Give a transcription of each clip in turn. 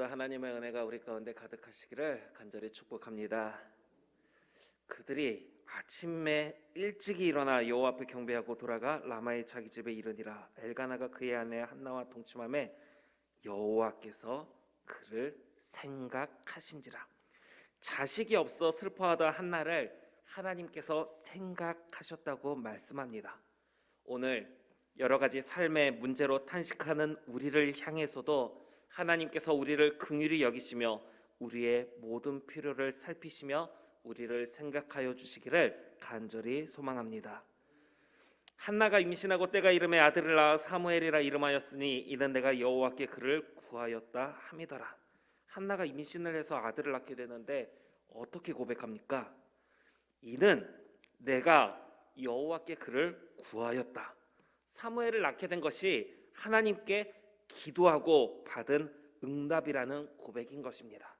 오늘도 하나님의 은혜가 우리 가운데 가득하시기를 간절히 축복합니다. 그들이 아침에 일찍이 일어나 여호와 앞에 경배하고 돌아가 라마의 자기 집에 이르니라. 엘가나가 그의 아내 한나와 동침함에 여호와께서 그를 생각하신지라. 자식이 없어 슬퍼하던 한나를 하나님께서 생각하셨다고 말씀합니다. 오늘 여러 가지 삶의 문제로 탄식하는 우리를 향해서도 하나님께서 우리를 긍휼히 여기시며 우리의 모든 필요를 살피시며 우리를 생각하여 주시기를 간절히 소망합니다. 한나가 임신하고 때가 이름에 아들을 낳아 사무엘이라 이름하였으니 이는 내가 여호와께 그를 구하였다 함이더라. 한나가 임신을 해서 아들을 낳게 되는데 어떻게 고백합니까? 이는 내가 여호와께 그를 구하였다. 사무엘을 낳게 된 것이 하나님께 기도하고 받은 응답이라는 고백인 것입니다.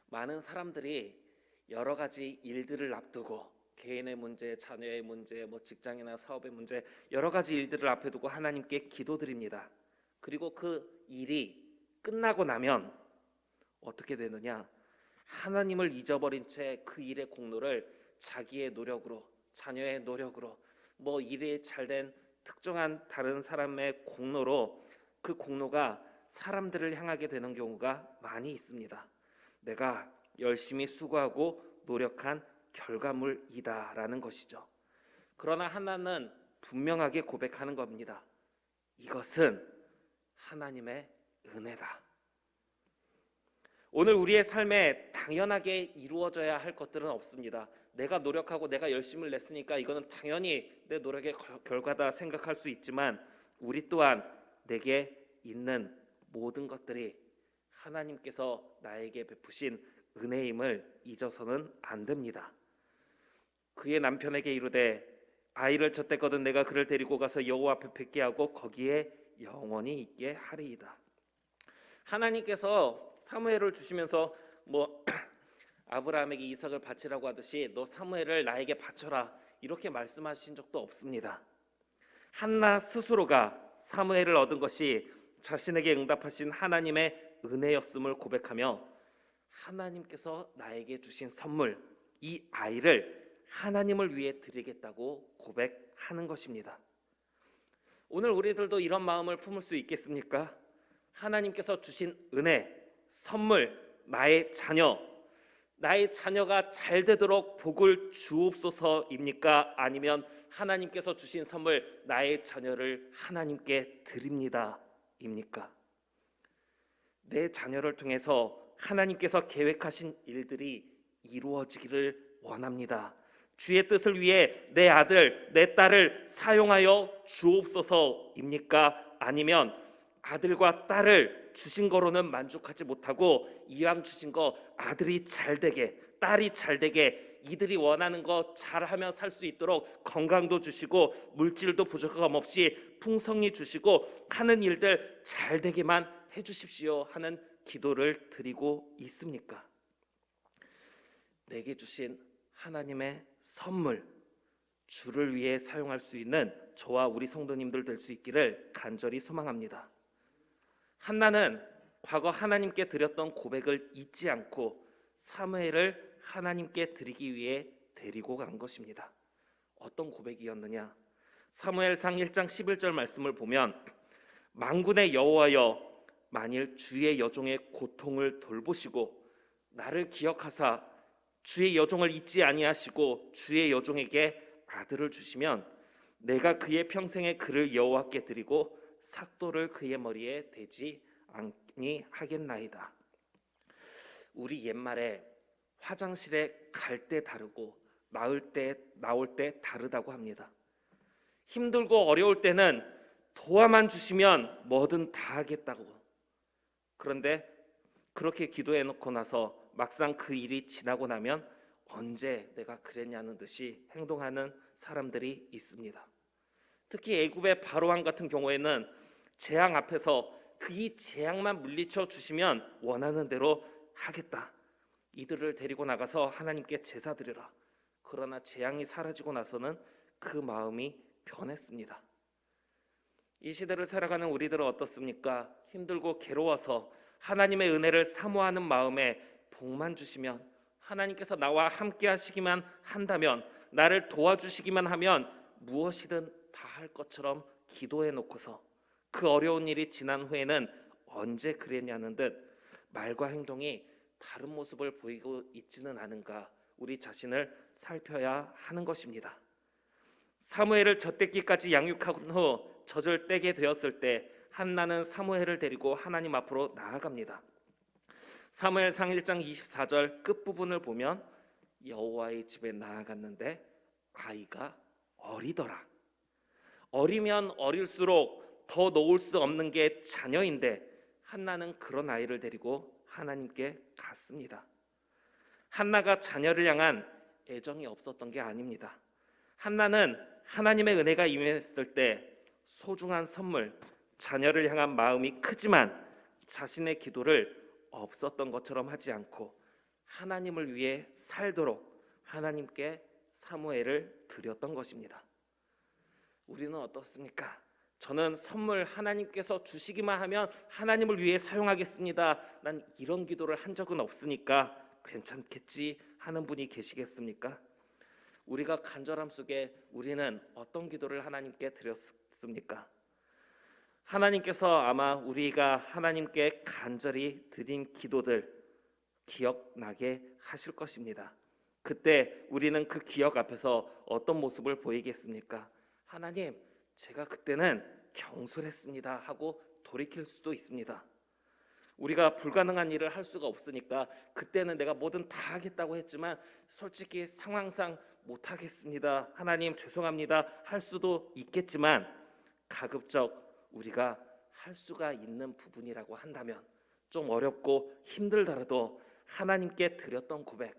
많은 사람들이 여러 가지 일들을 앞두고 개인의 문제, 자녀의 문제, 직장이나 사업의 문제 여러 가지 일들을 앞에 두고 하나님께 기도드립니다. 그리고 그 일이 끝나고 나면 어떻게 되느냐? 하나님을 잊어버린 채 그 일의 공로를 자기의 노력으로, 자녀의 노력으로, 일이 잘된 특정한 다른 사람의 공로로 그 공로가 사람들을 향하게 되는 경우가 많이 있습니다. 내가 열심히 수고하고 노력한 결과물이다라는 것이죠. 그러나 하나는 분명하게 고백하는 겁니다. 이것은 하나님의 은혜다. 오늘 우리의 삶에 당연하게 이루어져야 할 것들은 없습니다. 내가 노력하고 내가 열심을 냈으니까 이거는 당연히 내 노력의 결과다 생각할 수 있지만 우리 또한 내게 있는 모든 것들이 하나님께서 나에게 베푸신 은혜임을 잊어서는 안 됩니다. 그의 남편에게 이르되 아이를 젖댔거든 내가 그를 데리고 가서 여호와 앞에 뵙게 하고 거기에 영원히 있게 하리이다. 하나님께서 사무엘을 주시면서 아브라함에게 이삭을 바치라고 하듯이 너 사무엘을 나에게 바쳐라 이렇게 말씀하신 적도 없습니다. 한나 스스로가 사무엘을 얻은 것이 자신에게 응답하신 하나님의 은혜였음을 고백하며 하나님께서 나에게 주신 선물 이 아이를 하나님을 위해 드리겠다고 고백하는 것입니다. 오늘 우리들도 이런 마음을 품을 수 있겠습니까? 하나님께서 주신 은혜, 선물, 나의 자녀가 잘 되도록 복을 주옵소서입니까? 아니면 하나님께서 주신 선물, 나의 자녀를 하나님께 드립니다 입니까? 내 자녀를 통해서 하나님께서 계획하신 일들이 이루어지기를 원합니다. 주의 뜻을 위해 내 아들, 내 딸을 사용하여 주옵소서입니까? 아니면 아들과 딸을 주신 거로는 만족하지 못하고 이왕 주신 거 아들이 잘 되게, 딸이 잘 되게, 이들이 원하는 거 잘하며 살 수 있도록 건강도 주시고 물질도 부족함 없이 풍성히 주시고 하는 일들 잘 되게만 해주십시오 하는 기도를 드리고 있습니까? 내게 주신 하나님의 선물, 주를 위해 사용할 수 있는 저와 우리 성도님들 될 수 있기를 간절히 소망합니다. 한나는 과거 하나님께 드렸던 고백을 잊지 않고 사무엘을 하나님께 드리기 위해 데리고 간 것입니다. 어떤 고백이었느냐? 사무엘상 1장 11절 말씀을 보면 만군의 여호와여 만일 주의 여종의 고통을 돌보시고 나를 기억하사 주의 여종을 잊지 아니하시고 주의 여종에게 아들을 주시면 내가 그의 평생에 그를 여호와께 드리고 삭도를 그의 머리에 대지 아니하겠나이다. 우리 옛말에 화장실에 갈 때 다르고 나올 때 다르다고 합니다. 힘들고 어려울 때는 도와만 주시면 뭐든 다 하겠다고. 그런데 그렇게 기도해놓고 나서 막상 그 일이 지나고 나면 언제 내가 그랬냐는 듯이 행동하는 사람들이 있습니다. 특히 애굽의 바로왕 같은 경우에는 재앙 앞에서 이 재앙만 물리쳐 주시면 원하는 대로 하겠다. 이들을 데리고 나가서 하나님께 제사 드려라. 그러나 재앙이 사라지고 나서는 그 마음이 변했습니다. 이 시대를 살아가는 우리들은 어떻습니까? 힘들고 괴로워서 하나님의 은혜를 사모하는 마음에 복만 주시면, 하나님께서 나와 함께 하시기만 한다면, 나를 도와주시기만 하면 무엇이든 다 할 것처럼 기도해 놓고서 그 어려운 일이 지난 후에는 언제 그랬냐는 듯 말과 행동이 다른 모습을 보이고 있지는 않은가, 우리 자신을 살펴야 하는 것입니다. 사무엘을 젖대기까지 양육한 후 젖을 떼게 되었을 때 한나는 사무엘을 데리고 하나님 앞으로 나아갑니다. 사무엘상 1장 24절 끝부분을 보면 여호와의 집에 나아갔는데 아이가 어리더라. 어리면 어릴수록 더 놓을 수 없는 게 자녀인데 한나는 그런 아이를 데리고 하나님께 갔습니다. 한나가 자녀를 향한 애정이 없었던 게 아닙니다. 한나는 하나님의 은혜가 임했을 때 소중한 선물, 자녀를 향한 마음이 크지만 자신의 기도를 없었던 것처럼 하지 않고 하나님을 위해 살도록 하나님께 사무엘을 드렸던 것입니다. 우리는 어떻습니까? 저는 선물 하나님께서 주시기만 하면 하나님을 위해 사용하겠습니다. 난 이런 기도를 한 적은 없으니까 괜찮겠지 하는 분이 계시겠습니까? 우리가 간절함 속에 우리는 어떤 기도를 하나님께 드렸습니까? 하나님께서 아마 우리가 하나님께 간절히 드린 기도들 기억나게 하실 것입니다. 그때 우리는 그 기억 앞에서 어떤 모습을 보이겠습니까? 하나님, 제가 그때는 경솔했습니다 하고 돌이킬 수도 있습니다. 우리가 불가능한 일을 할 수가 없으니까 그때는 내가 뭐든 다 하겠다고 했지만 솔직히 상황상 못하겠습니다, 하나님 죄송합니다 할 수도 있겠지만, 가급적 우리가 할 수가 있는 부분이라고 한다면 좀 어렵고 힘들더라도 하나님께 드렸던 고백,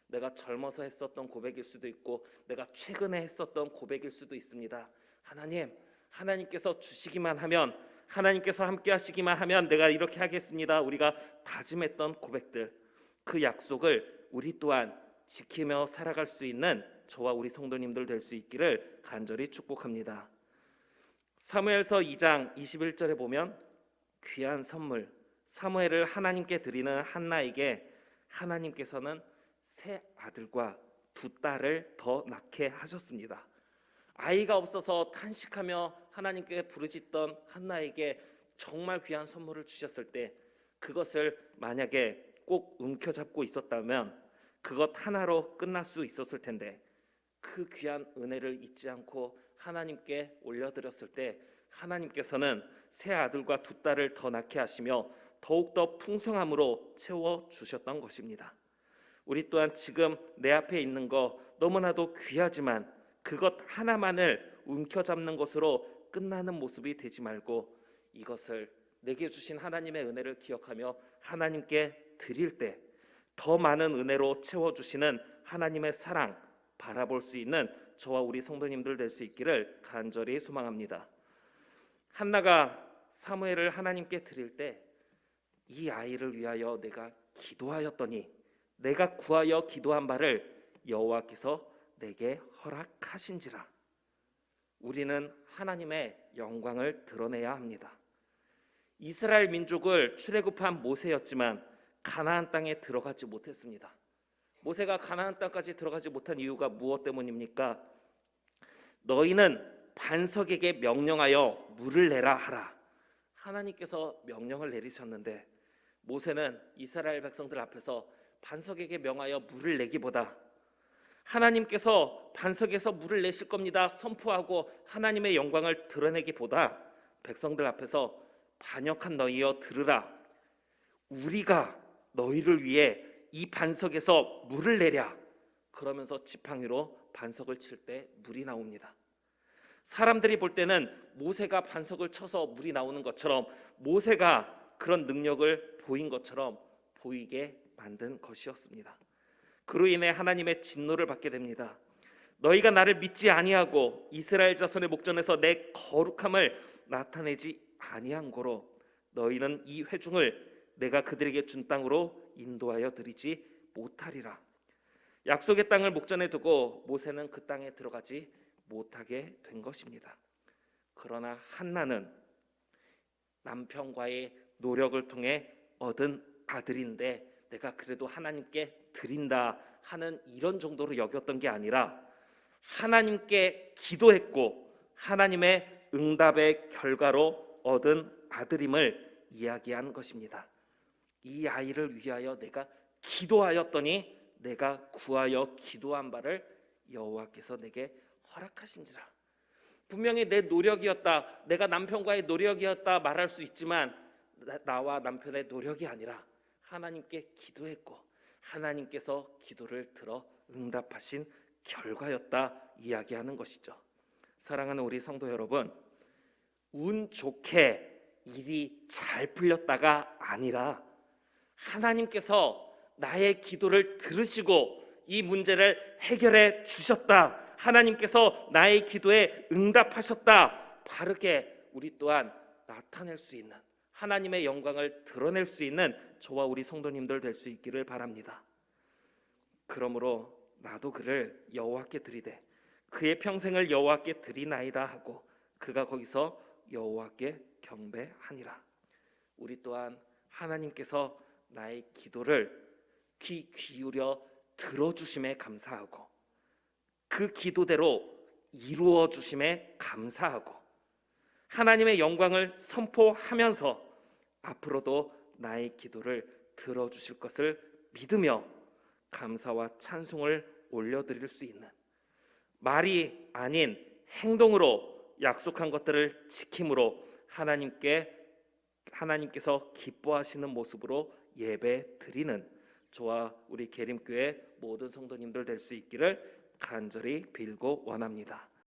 내가 젊어서 했었던 고백일 수도 있고 내가 최근에 했었던 고백일 수도 있습니다. 하나님, 하나님께서 주시기만 하면, 하나님께서 함께 하시기만 하면 내가 이렇게 하겠습니다. 우리가 다짐했던 고백들, 그 약속을 우리 또한 지키며 살아갈 수 있는 저와 우리 성도님들 될 수 있기를 간절히 축복합니다. 사무엘서 2장 21절에 보면 귀한 선물 사무엘을 하나님께 드리는 한나에게 하나님께서는 세 아들과 두 딸을 더 낳게 하셨습니다. 아이가 없어서 탄식하며 하나님께 부르짖던 한나에게 정말 귀한 선물을 주셨을 때 그것을 만약에 꼭 움켜잡고 있었다면 그것 하나로 끝날 수 있었을 텐데, 그 귀한 은혜를 잊지 않고 하나님께 올려드렸을 때 하나님께서는 세 아들과 두 딸을 더 낳게 하시며 더욱더 풍성함으로 채워주셨던 것입니다. 우리 또한 지금 내 앞에 있는 거 너무나도 귀하지만 그것 하나만을 움켜잡는 것으로 끝나는 모습이 되지 말고 이것을 내게 주신 하나님의 은혜를 기억하며 하나님께 드릴 때 더 많은 은혜로 채워주시는 하나님의 사랑 바라볼 수 있는 저와 우리 성도님들 될 수 있기를 간절히 소망합니다. 한나가 사무엘을 하나님께 드릴 때 이 아이를 위하여 내가 기도하였더니 내가 구하여 기도한 바를 여호와께서 내게 허락하신지라. 우리는 하나님의 영광을 드러내야 합니다. 이스라엘 민족을 출애굽한 모세였지만 가나안 땅에 들어가지 못했습니다. 모세가 가나안 땅까지 들어가지 못한 이유가 무엇 때문입니까? 너희는 반석에게 명령하여 물을 내라 하라. 하나님께서 명령을 내리셨는데 모세는 이스라엘 백성들 앞에서 반석에게 명하여 물을 내기보다 하나님께서 반석에서 물을 내실 겁니다 선포하고 하나님의 영광을 드러내기보다 백성들 앞에서 반역한 너희여 들으라, 우리가 너희를 위해 이 반석에서 물을 내랴. 그러면서 지팡이로 반석을 칠 때 물이 나옵니다. 사람들이 볼 때는 모세가 반석을 쳐서 물이 나오는 것처럼, 모세가 그런 능력을 보인 것처럼 보이게 만든 것이었습니다. 그로 인해 하나님의 진노를 받게 됩니다. 너희가 나를 믿지 아니하고 이스라엘 자손의 목전에서 내 거룩함을 나타내지 아니한 고로 너희는 이 회중을 내가 그들에게 준 땅으로 인도하여 드리지 못하리라. 약속의 땅을 목전에 두고 모세는 그 땅에 들어가지 못하게 된 것입니다. 그러나 한나는 남편과의 노력을 통해 얻은 아들인데 내가 그래도 하나님께 드린다 하는 이런 정도로 여겼던 게 아니라 하나님께 기도했고 하나님의 응답의 결과로 얻은 아들임을 이야기한 것입니다. 이 아이를 위하여 내가 기도하였더니 내가 구하여 기도한 바를 여호와께서 내게 허락하신지라. 분명히 내 노력이었다, 내가 남편과의 노력이었다 말할 수 있지만 나와 남편의 노력이 아니라 하나님께 기도했고 하나님께서 기도를 들어 응답하신 결과였다 이야기하는 것이죠. 사랑하는 우리 성도 여러분, 운 좋게 일이 잘 풀렸다가 아니라 하나님께서 나의 기도를 들으시고 이 문제를 해결해 주셨다, 하나님께서 나의 기도에 응답하셨다, 바르게 우리 또한 나타낼 수 있는, 하나님의 영광을 드러낼 수 있는 저와 우리 성도님들 될 수 있기를 바랍니다. 그러므로 나도 그를 여호와께 드리되 그의 평생을 여호와께 드리나이다 하고 그가 거기서 여호와께 경배하니라. 우리 또한 하나님께서 나의 기도를 귀 기울여 들어주심에 감사하고 그 기도대로 이루어 주심에 감사하고 하나님의 영광을 선포하면서 앞으로도 나의 기도를 들어주실 것을 믿으며 감사와 찬송을 올려드릴 수 있는, 말이 아닌 행동으로 약속한 것들을 지킴으로 하나님께서 기뻐하시는 모습으로 예배 드리는 저와 우리 계림교회 모든 성도님들 될 수 있기를 간절히 빌고 원합니다.